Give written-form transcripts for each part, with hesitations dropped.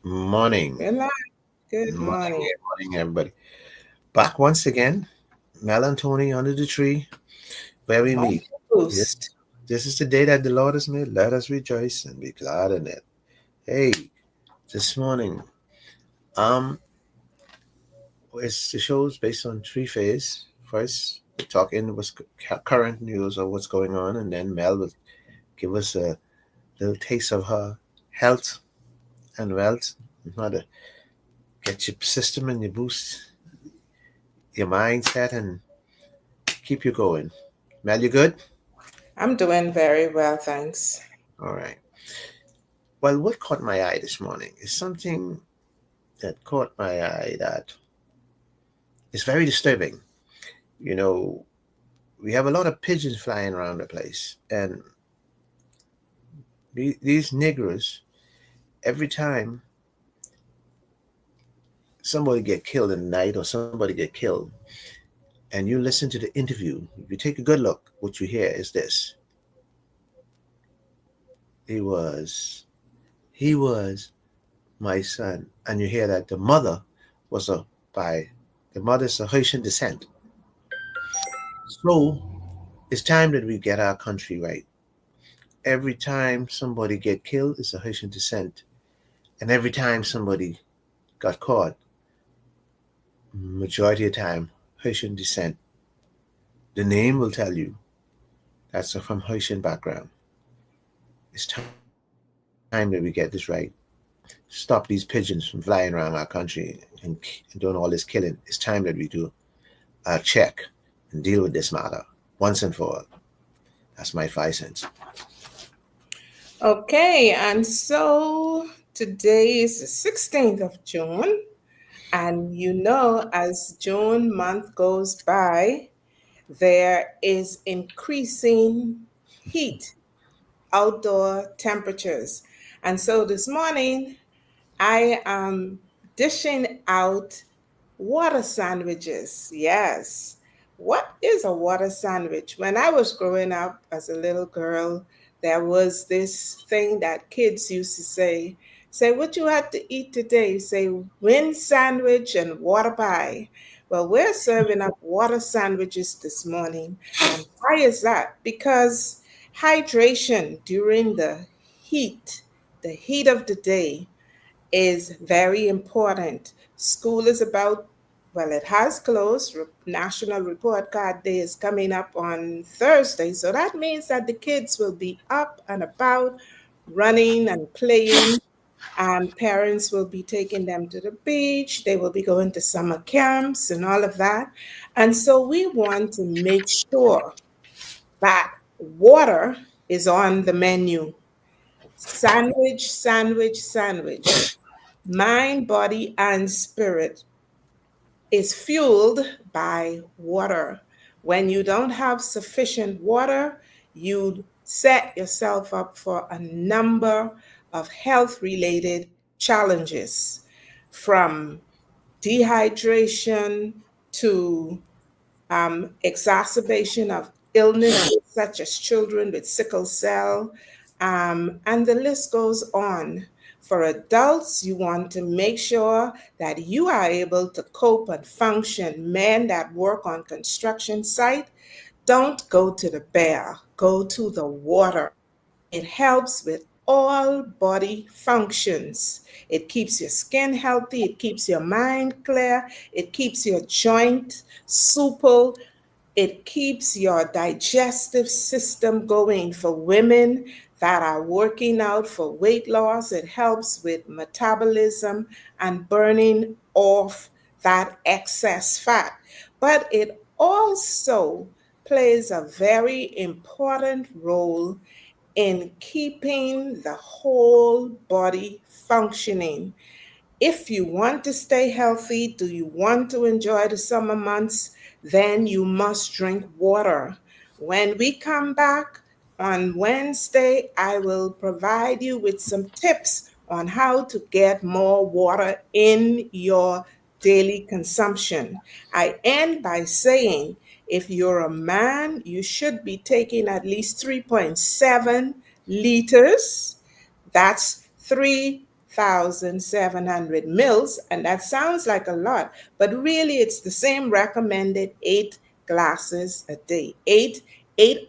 Morning. Good night. Good Morning, morning. morning, everybody. Back once again, Mel and Tony under the tree where we Morning meet. This, boost. this is the day that the Lord has made. Let us rejoice and be glad in it. Hey, this morning, um, it's the show's based on three phases. First, we talk in what's current news or what's going on, and then Mel will give us a little taste of her health and wealth, and how to get your system and your boost, your mindset, and keep you going. Mel, you good? I'm doing very well, thanks. All right. Well, what caught my eye this morning is something that caught my eye that is very disturbing. You know, we have a lot of pigeons flying around the place, and these niggers, every time somebody get killed in the night or somebody get killed, and you listen to the interview, if you take a good look, what you hear is this: he was, he was my son, and you hear that the mother was a by the mother's a Haitian descent. So it's time that we get our country right. Every time somebody get killed, it's a Haitian descent, and every time somebody got caught, majority of the time Haitian descent. The name will tell you that's from Haitian background. It's time that we get this right. Stop these pigeons from flying around our country and doing all this killing. It's time that we do a check and deal with this matter once and for all. That's my 5 cents. Okay, and so today is the 16th of June, and as June month goes by, there is increasing heat, outdoor temperatures. And so this morning, I am dishing out water sandwiches. Yes. What is a water sandwich? When I was growing up as a little girl, there was this thing that kids used to say, what you had to eat today? Say, wind sandwich and water pie. Well, we're serving up water sandwiches this morning. And why is that? Because hydration during the heat of the day, is very important. School is about, well, it has closed. National Report Card Day is coming up on Thursday. So that means that the kids will be up and about, running and playing. And parents will be taking them to the beach. They will be going to summer camps and all of that. And so we want to make sure that water is on the menu. Sandwich, sandwich, sandwich. Mind, body, and spirit is fueled by water. When you don't have sufficient water, you set yourself up for a number of health related challenges, from dehydration to exacerbation of illnesses such as children with sickle cell, and the list goes on. For adults, you want to make sure that you are able to cope and function. Men that work on construction site, don't go to the bear, go to the water. It helps with all body functions. It keeps your skin healthy, it keeps your mind clear, it keeps your joint supple, it keeps your digestive system going. For women that are working out for weight loss, it helps with metabolism and burning off that excess fat. But it also plays a very important role in keeping the whole body functioning. If you want to stay healthy, do you want to enjoy the summer months? Then you must drink water. When we come back on Wednesday, I will provide you with some tips on how to get more water in your daily consumption. I end by saying, if you're a man, you should be taking at least 3.7 liters. That's 3 1,700 mils, and that sounds like a lot, but really it's the same recommended 8 glasses a day, 8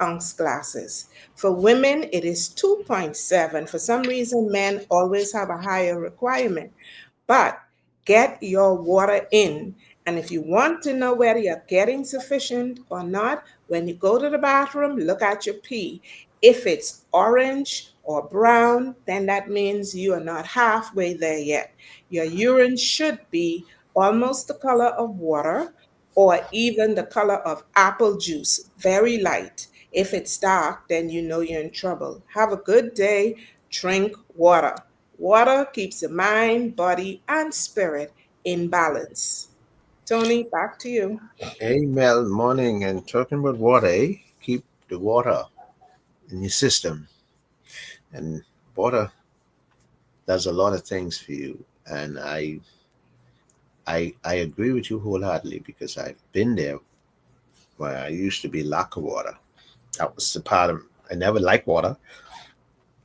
ounce glasses. For women, it is 2.7. For some reason, men always have a higher requirement. But get your water in. And if you want to know whether you're getting sufficient or not, when you go to the bathroom, look at your pee. If it's orange or brown, then that means you are not halfway there yet. Your urine should be almost the color of water or even the color of apple juice, very light. If it's dark, then you know you're in trouble. Have a good day. Drink water. Water keeps the mind, body, and spirit in balance. Tony, back to you. Hey, Mel, morning. And talking about water, eh? Keep the water in your system. And water does a lot of things for you. And I agree with you wholeheartedly because I've been there where I used to be lack of water. That was the part of I never liked water.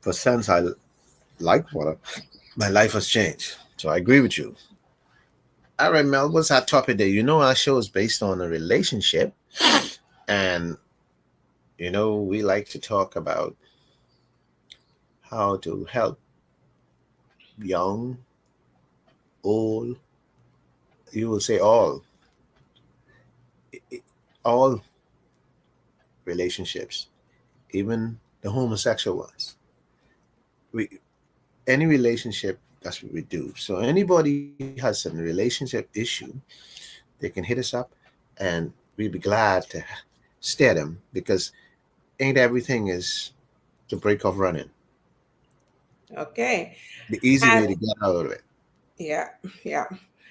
But since I like water, my life has changed. So I agree with you. All right, Mel, what's our topic there? You know, our show is based on a relationship. And, we like to talk about how to help young, old, you will say all relationships, even the homosexual ones. We Any relationship, that's what we do. So anybody has a relationship issue, they can hit us up and we'd be glad to steer them because ain't everything is the break of running. Okay. The easy And way to get out of it. yeah, yeah.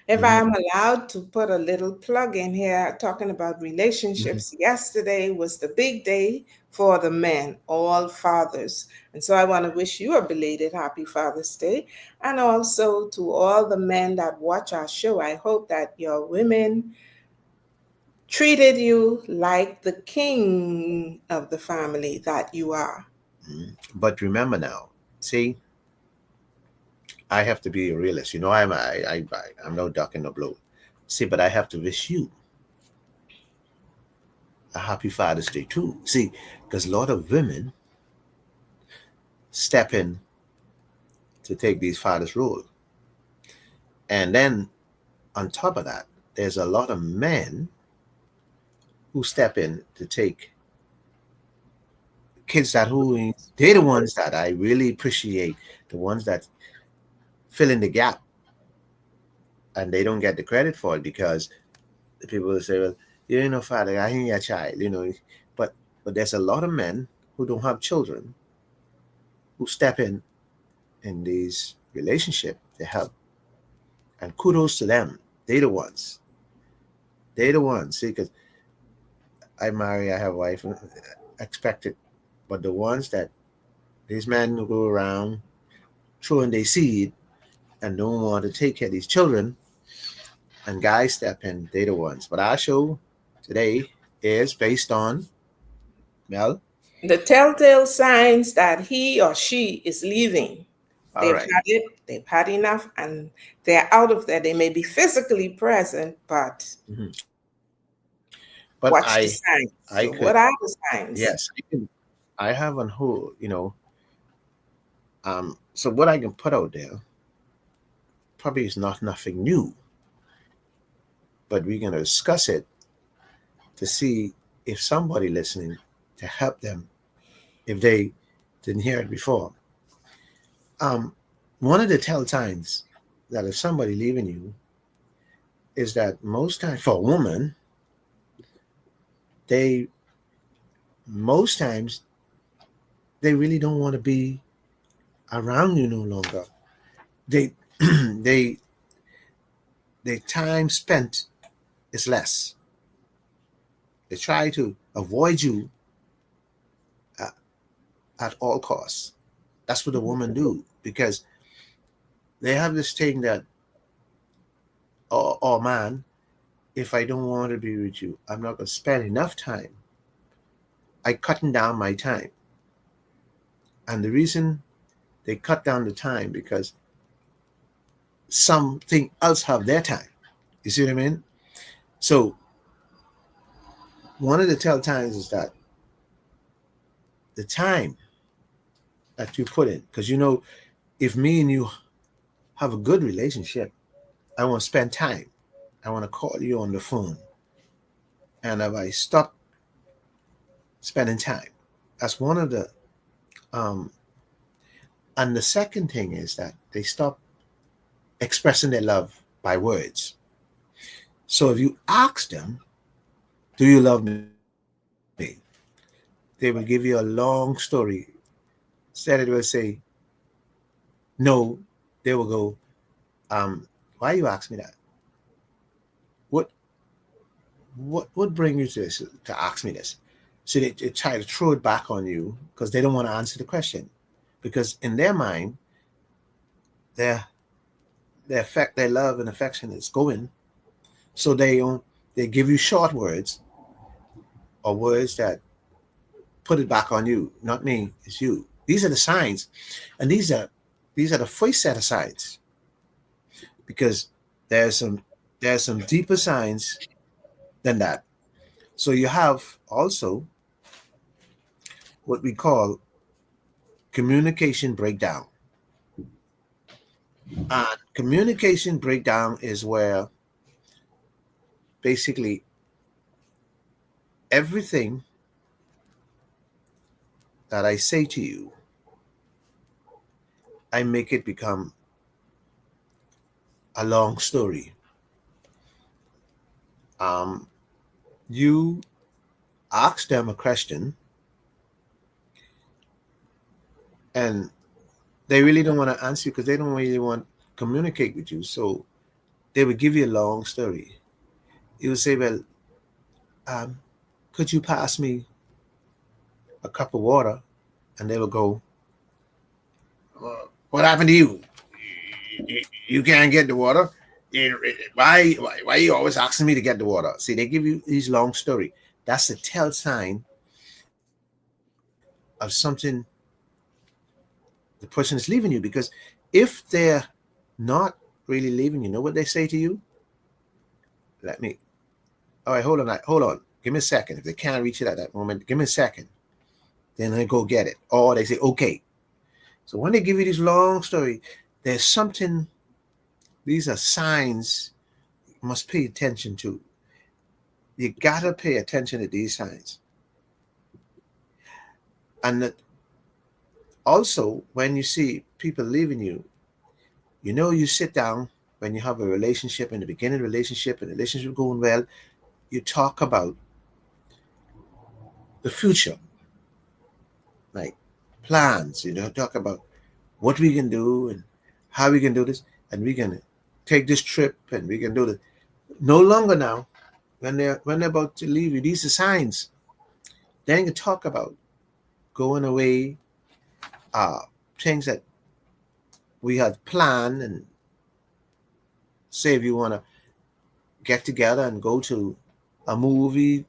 If Hmm. I'm allowed to put a little plug in here talking about Hmm. relationships, yesterday was the big day for the men, all fathers. And so I want to wish you a belated happy Father's Day. And also to all the men that watch our show, I hope that your women treated you like the king of the family that you are. But remember now, see, I have to be a realist. I'm no duck in the blue. See, but I have to wish you a happy Father's Day too. See, because a lot of women step in to take these fathers' role, and then on top of that, there's a lot of men who step in to take kids that who they're the ones that I really appreciate, the ones that fill in the gap, and they don't get the credit for it because the people will say, "Well, you ain't no father, I ain't your child." But there's a lot of men who don't have children who step in these relationships to help, and kudos to them. They the ones. They the ones. See, because I marry, I have a wife, expected, but the ones that these men who go around throwing their seed and don't want to take care of these children, and guys step in, they the ones. But our show today is based on Mel. The telltale signs that he or she is leaving. All They've right. had it, they've had enough, and they're out of there. They may be physically present, but Mhm. But watch the signs. I So, could, what are the signs? yes, I have on who, so what I can put out there probably is not nothing new, but we're going to discuss it to see if somebody listening to help them if they didn't hear it before. Um, One of the tell times that if somebody leaving you is that most times for a woman, they most times they really don't want to be around you no longer. They they their time spent is less. They try to avoid you at, at all costs. That's what the woman do because they have this thing that, oh man, if I don't want to be with you, I'm not going to spend enough time. I cutting down my time, and the reason they cut down the time because something else have their time. You see what I mean? So one of the tell times is that the time that you put in, because if me and you have a good relationship, I want to spend time. I want to call you on the phone. And if I stop spending time, that's one of the and the second thing is that they stop expressing their love by words. So if you ask them, do you love me? They will give you a long story. Instead, they will say no. They will go, why you ask me that? What what would bring you to this to ask me this? So they try to throw it back on you because they don't want to answer the question. Because in their mind, their their love and affection is going. So they give you short words or words that put it back on you, not me, it's you. These are the signs, and these are the first set of signs because there's some there's some deeper signs than that. So you have also what we call communication breakdown. And communication breakdown is where basically everything that I say to you, I make it become a long story. Um, you ask them a question and they really don't want to answer you because they don't really want to communicate with you. So they would give you a long story. You would say, well, um, could you pass me a cup of water? And they will go, what happened to you? You can't get the water. Why are you always asking me to get the water? See, they give you these long story. That's a tell sign of something the person is leaving you because if they're not really leaving you, know what they say to you? Let me. All right, hold on. Give me a second. If they can't reach it at that moment, give me a second. Then they go get it. Or they say, okay. So when they give you this long story, there's something. These are signs you must pay attention to. You gotta pay attention to these signs. And that also, when you see people leaving you, you sit down when you have a relationship in the beginning of the relationship and the relationship going well, you talk about the future, like plans, talk about what we can do and how we can do this, and we can take this trip and we can do this. No longer now, when they're about to leave you, these are signs. Then you can talk about going away, uh, things that we had planned, and say if you want to get together and go to a movie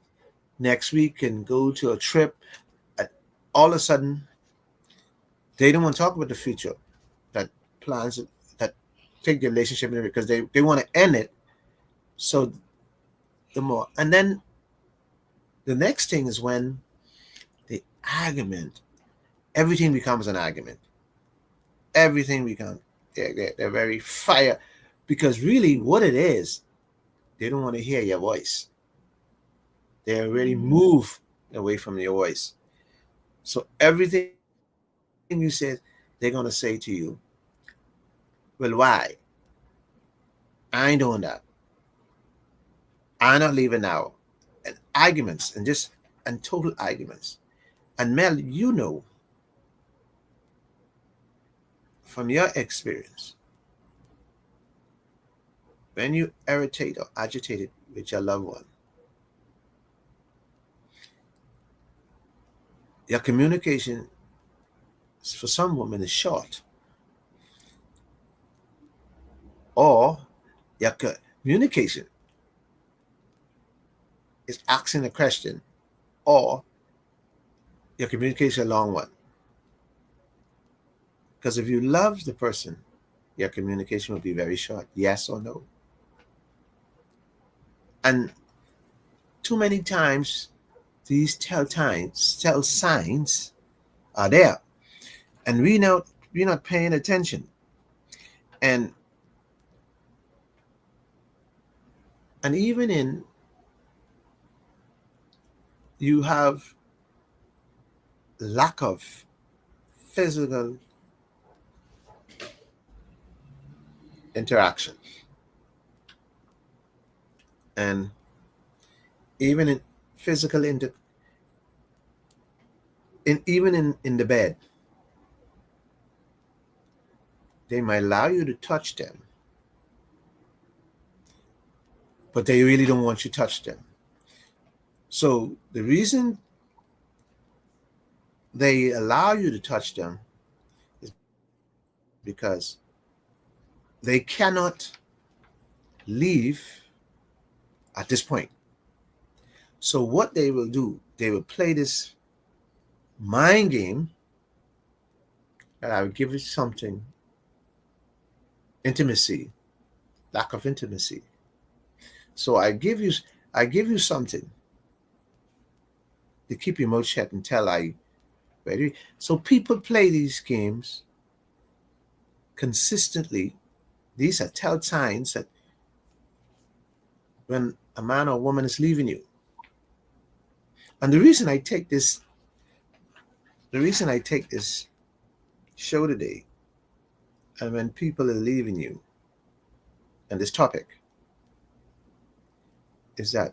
next week and go to a trip, all of a sudden they don't want to talk about the future, that plans that take the relationship because they want to end it. So the more, and then the next thing is when the argument, everything becomes an argument. Everything becomes they're very fire because really what it is, they don't want to hear your voice. They already move away from your voice. So everything you said, they're gonna say to you, well, why? I ain't doing that. I'm not leaving now. And arguments and total arguments. And Mel, from your experience, when you irritate or agitated with your loved one, your communication for some women is short, or your communication is asking a question, or your communication is a long one. Because if you love the person, your communication will be very short. Yes or no. And too many times these tell signs are there. And we're not paying attention. And even in you have lack of physical interaction. And even in physical even in the bed, they might allow you to touch them, but they really don't want you to touch them. So the reason they allow you to touch them is because they cannot leave at this point. So what they will do, they will play this mind game that I will give you something, intimacy, lack of intimacy. So I give you something to keep your mouth shut until I ready. So people play these games consistently. These are tell signs that when a man or woman is leaving you. And the reason I take this show today, and when people are leaving you, and this topic is that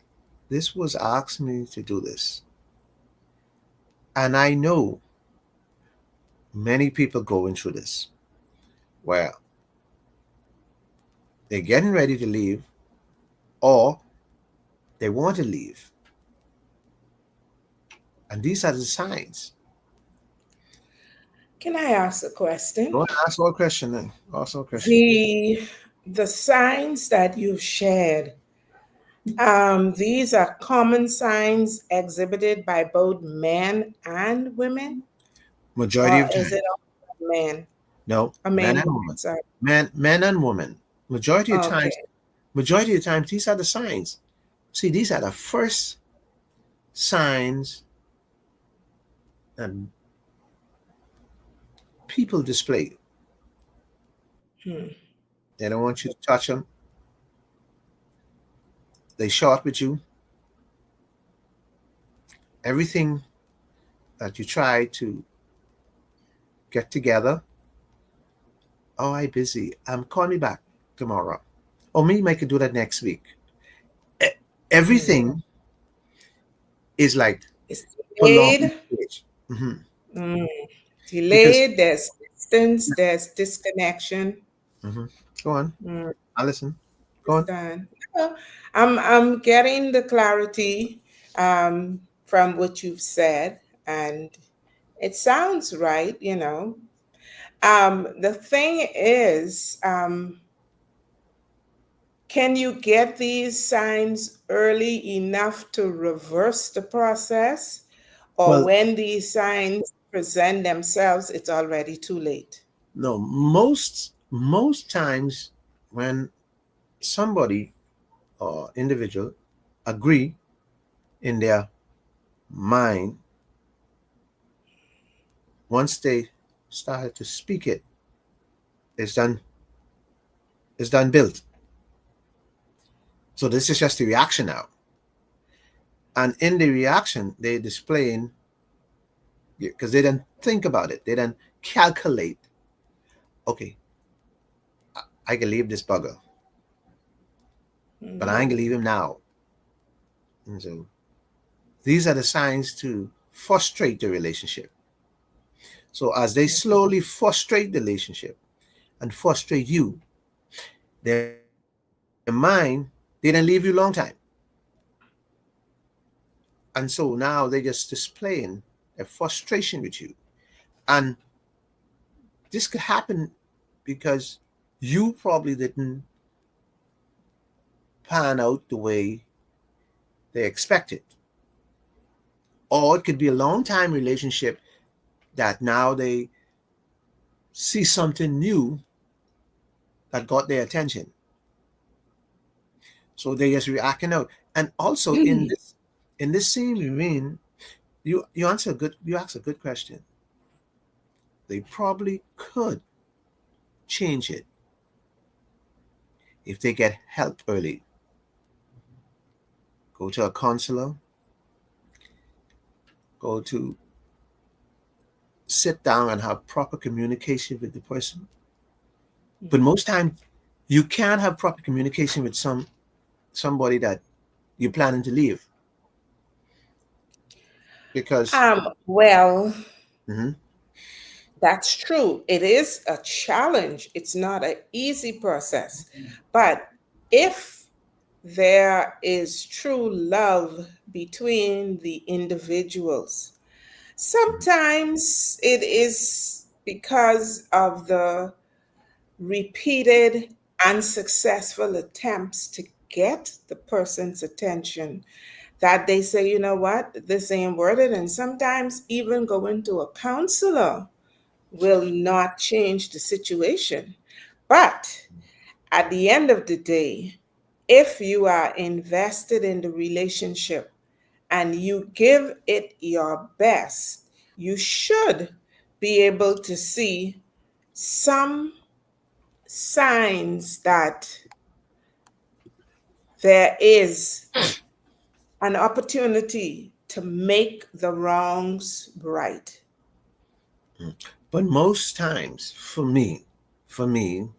this was asked me to do this. And I know many people going through this where they're getting ready to leave or they want to leave. And these are the signs. Can I ask a question? Go and ask all question then. Ask all question. The signs that you've shared, these are common signs exhibited by both men and women, Majority or of is time. it only men? No, I men mean, and women. sorry. Men and women. Majority of times, Okay. these are the signs. See, these are the first signs that people display. Hmm. They don't want you to touch them. They short with you. Everything that you try to get together. Oh, I busy. Call me back tomorrow. Or me make it do that next week. Hmm. Everything is like It's prolonged delayed. stage. Mm-hmm. Mm. Because Delayed, there's distance, there's disconnection. mm-hmm. Go on, Mm. I listen. Go on. Understand. Well, I'm getting the clarity from what you've said, and it sounds right, you know. The thing is, can you get these signs early enough to reverse the process? Or Well, when these signs present themselves, it's already too late? no, most times when somebody or individual agree in their mind, once they started to speak it, it's done. It's done built. So this is just the reaction now. And in the reaction, they displaying because they didn't think about it. They didn't calculate. Okay, I can leave this bugger, but I ain't Mm. gonna leave him now. And so these are the signs to frustrate the relationship. So as they slowly frustrate the relationship and frustrate you, their mind, they didn't leave you long time. And so now they're just displaying a frustration with you. And this could happen because you probably didn't pan out the way they expected. Or it could be a long time relationship that now they see something new that got their attention. So they just reacting out. And also in this same vein, you ask a good question. They probably could change it if they get help early. Go to a counselor, go to sit down and have proper communication with the person. But most time you can't have proper communication with somebody that you're planning to leave because Well, Mhm. that's true. It is a challenge. It's not an easy process. But if there is true love between the individuals, sometimes it is because of the repeated unsuccessful attempts to get the person's attention that they say, you know what, this ain't worth it. And sometimes even going to a counselor will not change the situation. But at the end of the day, if you are invested in the relationship and you give it your best, you should be able to see some signs that there is an opportunity to make the wrongs right. But most times for me, and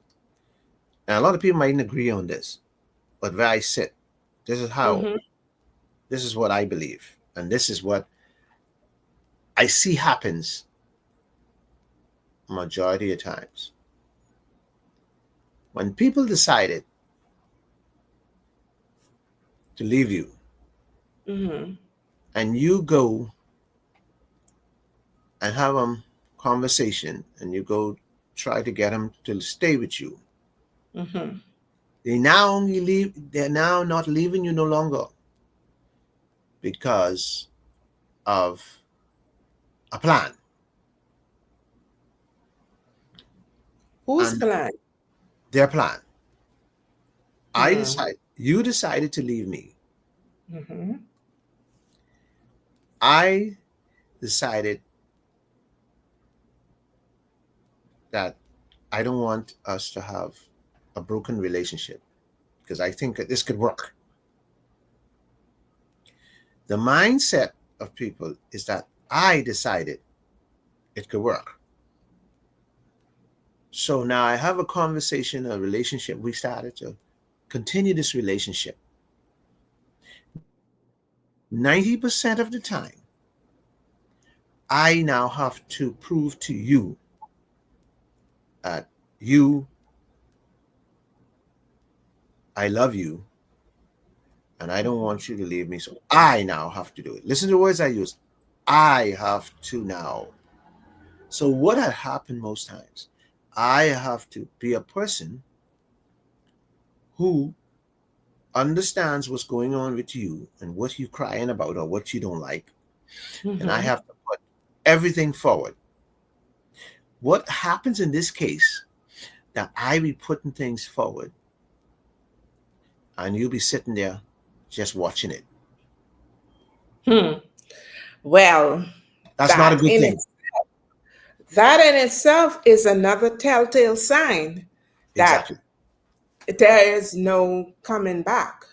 a lot of people mightn't agree on this, but where I sit, this is how Mm-hmm. this is what I believe, and this is what I see happens majority of times. When people decided to leave you Mm-hmm. and you go and have a conversation and you go try to get them to stay with you, Mm-hmm. they're now not leaving you no longer because of a plan. Whose And plan? their plan. Mm-hmm. You decided to leave me. Mm-hmm. I decided that I don't want us to have a broken relationship because I think that this could work. The mindset of people is that I decided it could work. So now I have a conversation, a relationship. We started to continue this relationship. 90% of the time, I now have to prove to you that you, I love you, and I don't want you to leave me. So I now have to do it. Listen to the words I use. I have to now. So what had happened most times? I have to be a person who understands what's going on with you and what you're crying about or what you don't like. And I Mm-hmm. have to put everything forward. What happens in this case that I be putting things forward and you'll be sitting there just watching it. Hmm. Well, That's not a that good in thing. it, that in itself is another telltale sign that Exactly. there is no coming back.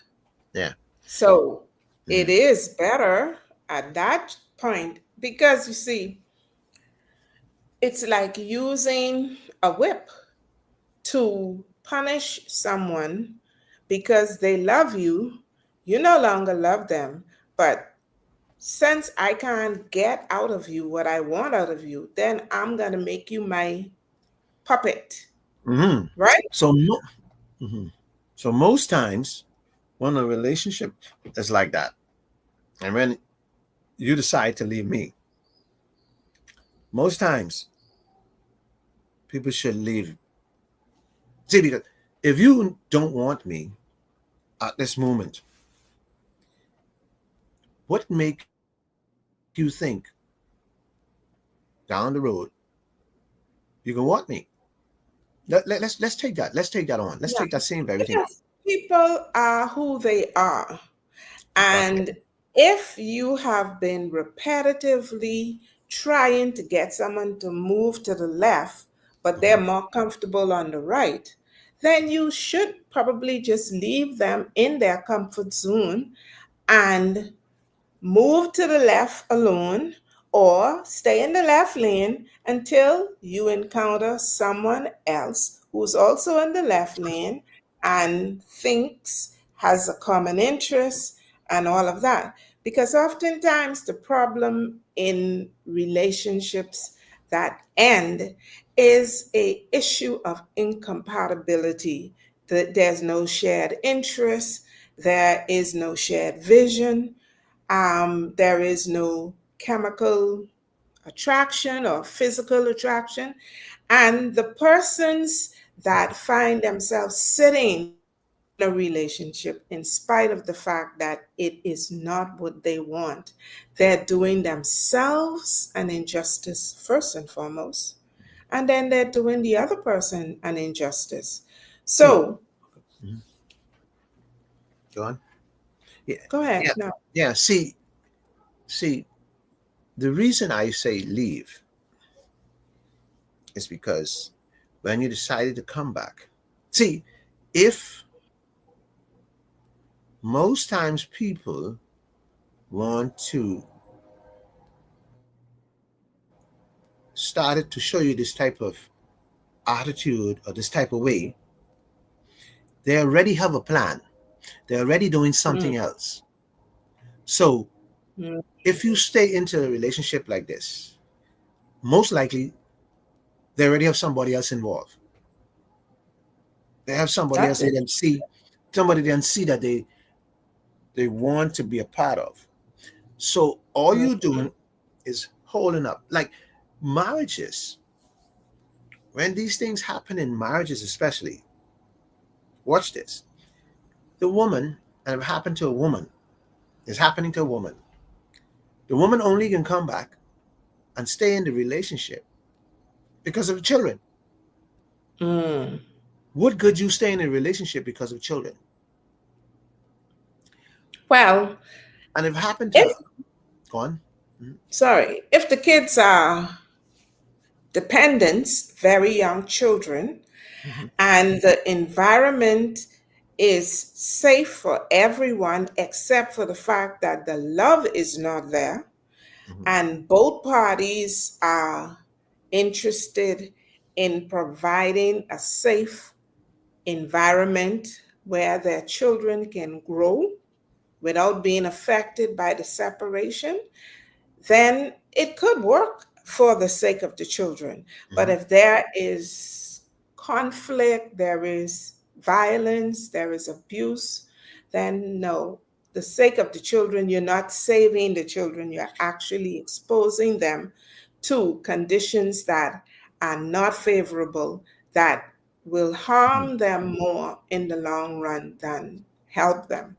Yeah. So it Mm. is better at that point because you see, it's like using a whip to punish someone because they love you. You no longer love them, but since I can't get out of you what I want out of you, then I'm going to make you my puppet, Hmm. right? So, mhm. So most times when a relationship is like that, and when you decide to leave me, most times people should leave. See, because if you don't want me at this moment, what make you think down the road you can want me? Let's take that. Let's take that on. Let's Yeah. take that same very thing. Because people are who they are. Okay. And if you have been repetitively trying to get someone to move to the left, but they're Mhm. more comfortable on the right, then you should probably just leave them in their comfort zone and move to the left alone or stay in the left lane until you encounter someone else who's also in the left lane and thinks has a common interest and all of that. Because oftentimes the problem in relationships that end is a issue of incompatibility, that there's no shared interest, there is no shared vision, there is no chemical attraction or physical attraction. And the persons that find themselves sitting in a relationship, in spite of the fact that it is not what they want, they're doing themselves an injustice first and foremost. And then they're doing the other person an injustice. See. So Mhm. Go on. Yeah. go ahead. Yeah. No. Yeah. See. The reason I say leave is because when you decided to come back, see, if most times people want to started to show you this type of attitude or this type of way, they already have a plan. They're already doing Mm, something else. So mm, if you stay into a relationship like this, most likely they already have somebody else involved. They have somebody else that's they it. then see, somebody then see that they want to be a part of. So all Mm, you're doing is holding up. Like marriages, when these things happen in marriages, especially, watch this. The woman, and it happened to a woman, is happening to a woman. The woman only can come back and stay in the relationship because of the children. mm. What good you stay in a relationship because of children? Well, And it happened to if her. Go on. Mhm. sorry, if the kids are dependents, very young children, Mhm. and the environment is safe for everyone except for the fact that the love is not there, Mhm. and both parties are interested in providing a safe environment where their children can grow without being affected by the separation, then it could work for the sake of the children. But Mhm. if there is conflict, there is violence, there is abuse, then no. The sake of the children, you're not saving the children, you're actually exposing them to conditions that are not favorable, that will Mhm. harm them more in the long run than help them.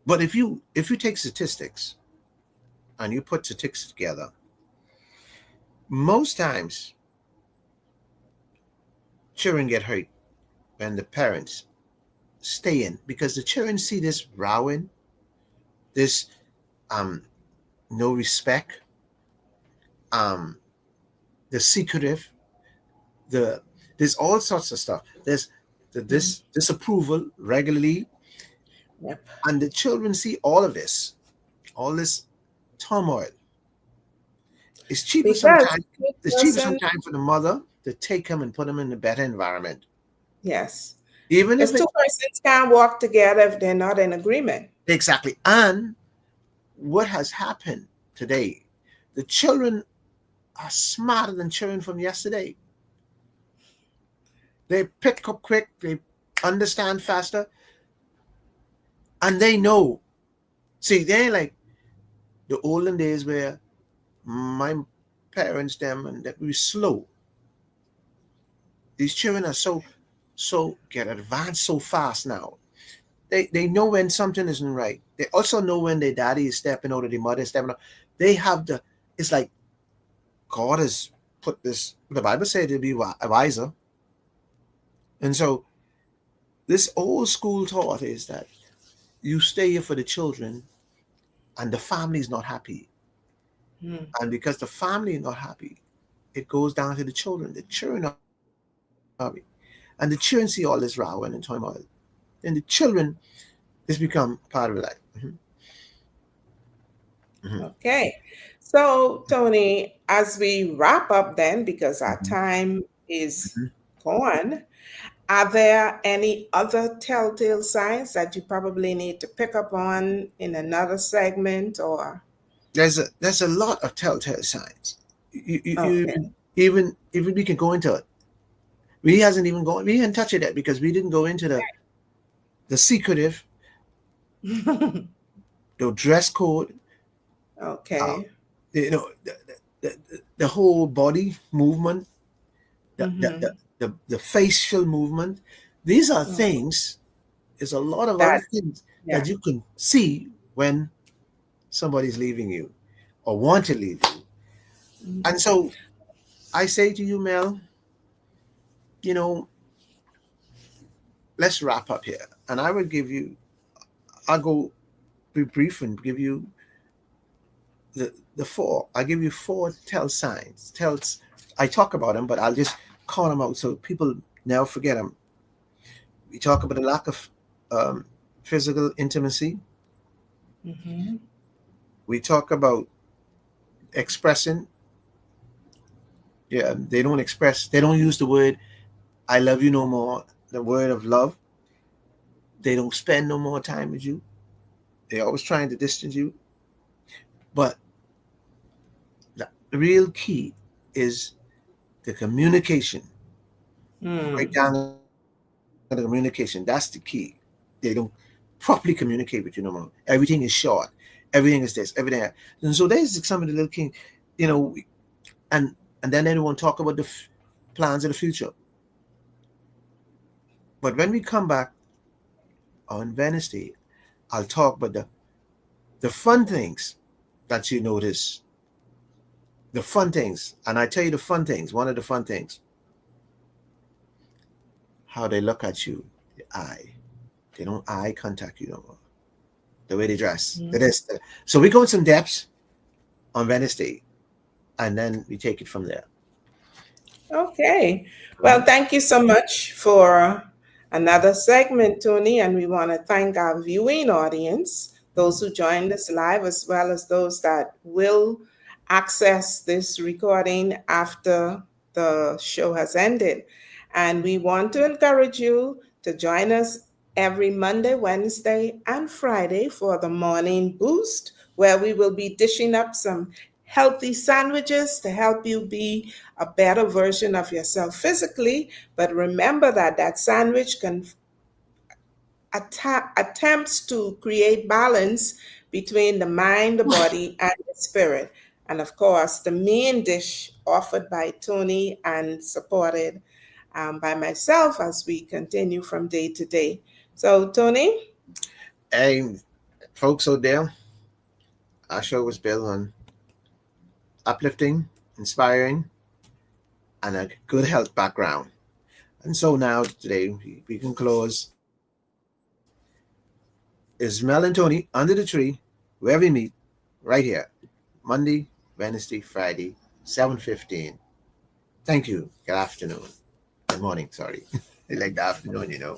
But if you take statistics and you put statistics together, most times children get hurt when the parents stay in because the children see this rowing, this um no respect, um the secretive, the there's all sorts of stuff. There's Mm. this disapproval regularly, Yep. and the children see all this turmoil. It's cheaper Because sometimes. the It's cheaper person, sometimes for the mother to take him and put him in a better environment, yes. even if If two it persons can't walk together if they're not in agreement. exactly. And what has happened today? The children are smarter than children from yesterday. They pick up quick. They understand faster, and they know. See, they ain't like the olden days where my parents them and that we slow. These children are so get advanced so fast now. They know when something isn't right. They also know when their daddy is stepping out or their mother is stepping out. They have the it's like God has put this the Bible said to be wiser. And so this old school thought is that you stay here for the children and the family is not happy. Mm. And because the family is not happy, it goes down to the children. The children are happy. And the children see all this row and turmoil. Then the children, this become part of life. Okay. So, Tony, as we wrap up then, because our Mhm. time is Mhm. gone, are there any other telltale signs that you probably need to pick up on in another segment or? There's a lot of telltale signs. Okay. Even we can go into it. We didn't touch it yet because we didn't go into the secretive, the dress code, uh, Okay. the whole body movement, the, the, the, Mm-hmm. the facial movement. These are Oh, things, there's a lot of other that, things yeah. that you can see when somebody's leaving you or want to leave you. And Mhm. so I say to you, Mel, you know, let's wrap up here. And I'll go be brief and give you the four. I give you four tell signs. Tells I talk about them, but I'll just call them out so people never forget them. We talk about the lack of um, physical intimacy. Mhm. We talk about expressing. Yeah, they don't express. They don't use the word "I love you" no more. The word of love. They don't spend no more time with you. They're always trying to distance you. But the real key is the communication. Break Mm. down the communication. That's the key. They don't properly communicate with you no more. Everything is short. Everything is this. Everything that. And so there's some of the little king, you know, and and then everyone talk about the plans of the future. But when we come back on Wednesday, I'll talk about the fun things that you notice. The fun things, and I tell you the fun things. One of the fun things, how they look at you, the eye. They don't eye contact you no more. The way they dress. Mm. That is. So we go in some depths on Wednesday, and then we take it from there. Okay. Well, Mhm. thank you so much for another segment, Tony. And we want to thank our viewing audience, those who joined us live, as well as those that will access this recording after the show has ended. And we want to encourage you to join us every Monday, Wednesday, and Friday for the morning boost, where we will be dishing up some healthy sandwiches to help you be a better version of yourself physically. But remember that that sandwich can attempts to create balance between the mind, the body, and the spirit. And of course, the main dish offered by Tony and supported by myself as we continue from day to day. So, Tony, Hey, folks out there, our show was built on uplifting, inspiring, and a good health background. And so now, today, we can close. Is Mel and Tony under the tree, where we meet, right here, Monday, Wednesday, Friday, 7:15. Thank you. Good afternoon. Good morning, sorry. I like the afternoon.